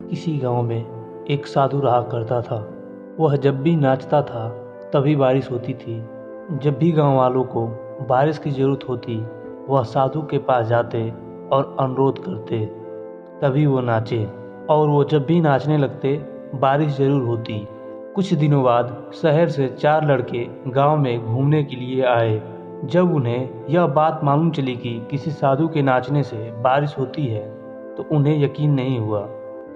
किसी गांव में एक साधु रहा करता था। वह जब भी नाचता था तभी बारिश होती थी। जब भी गांव वालों को बारिश की ज़रूरत होती वह साधु के पास जाते और अनुरोध करते, तभी वो नाचे। और वो जब भी नाचने लगते बारिश ज़रूर होती। कुछ दिनों बाद शहर से 4 लड़के गांव में घूमने के लिए आए। जब उन्हें यह बात मालूम चली कि किसी साधु के नाचने से बारिश होती है तो उन्हें यकीन नहीं हुआ।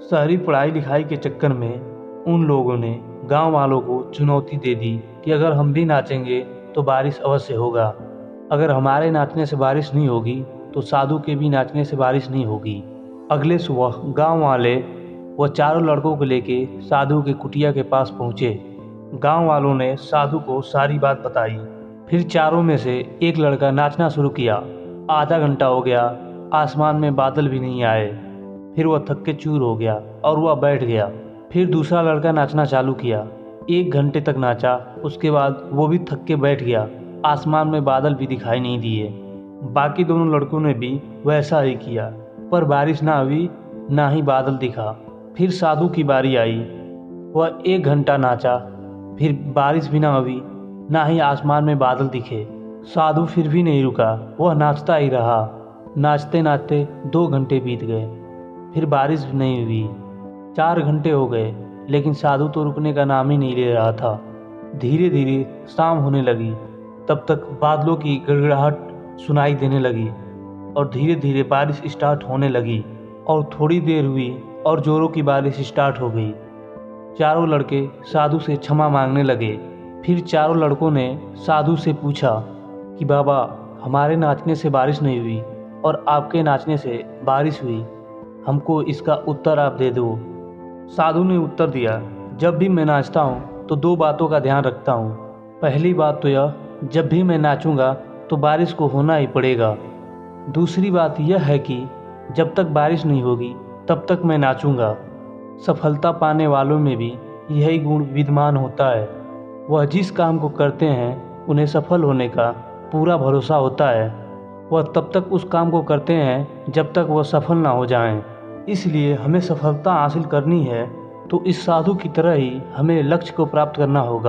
शहरी पढ़ाई लिखाई के चक्कर में उन लोगों ने गांव वालों को चुनौती दे दी कि अगर हम भी नाचेंगे तो बारिश अवश्य होगा। अगर हमारे नाचने से बारिश नहीं होगी तो साधु के भी नाचने से बारिश नहीं होगी। अगले सुबह गांव वाले वह चारों लड़कों को लेके साधु के कुटिया के पास पहुंचे। गांव वालों ने साधु को सारी बात बताई। फिर चारों में से एक लड़का नाचना शुरू किया। आधा घंटा हो गया, आसमान में बादल भी नहीं आए। फिर वह थक के चूर हो गया और वह बैठ गया। फिर दूसरा लड़का नाचना चालू किया। 1 घंटे तक नाचा, उसके बाद वो भी थक के बैठ गया। आसमान में बादल भी दिखाई नहीं दिए। बाकी दोनों लड़कों ने भी वैसा ही किया, पर बारिश ना हुई ना ही बादल दिखा। फिर साधु की बारी आई। वह 1 घंटा नाचा, फिर बारिश भी ना हुई ना ही आसमान में बादल दिखे। साधु फिर भी नहीं रुका, वह नाचता ही रहा। नाचते नाचते 2 घंटे बीत गए, फिर बारिश भी नहीं हुई। 4 घंटे हो गए, लेकिन साधु तो रुकने का नाम ही नहीं ले रहा था। धीरे धीरे शाम होने लगी। तब तक बादलों की गड़गड़ाहट सुनाई देने लगी और धीरे धीरे बारिश स्टार्ट होने लगी। और थोड़ी देर हुई और जोरों की बारिश स्टार्ट हो गई। चारों लड़के साधु से क्षमा मांगने लगे। फिर चारों लड़कों ने साधु से पूछा कि बाबा, हमारे नाचने से बारिश नहीं हुई और आपके नाचने से बारिश हुई, हमको इसका उत्तर आप दे दो। साधु ने उत्तर दिया, जब भी मैं नाचता हूँ तो 2 बातों का ध्यान रखता हूँ। पहली बात तो यह, जब भी मैं नाचूंगा तो बारिश को होना ही पड़ेगा। दूसरी बात यह है कि जब तक बारिश नहीं होगी तब तक मैं नाचूंगा। सफलता पाने वालों में भी यही गुण विद्यमान होता है। वह जिस काम को करते हैं उन्हें सफल होने का पूरा भरोसा होता है। वह तब तक उस काम को करते हैं जब तक वह सफल ना हो जाएं। इसलिए हमें सफलता हासिल करनी है तो इस साधु की तरह ही हमें लक्ष्य को प्राप्त करना होगा।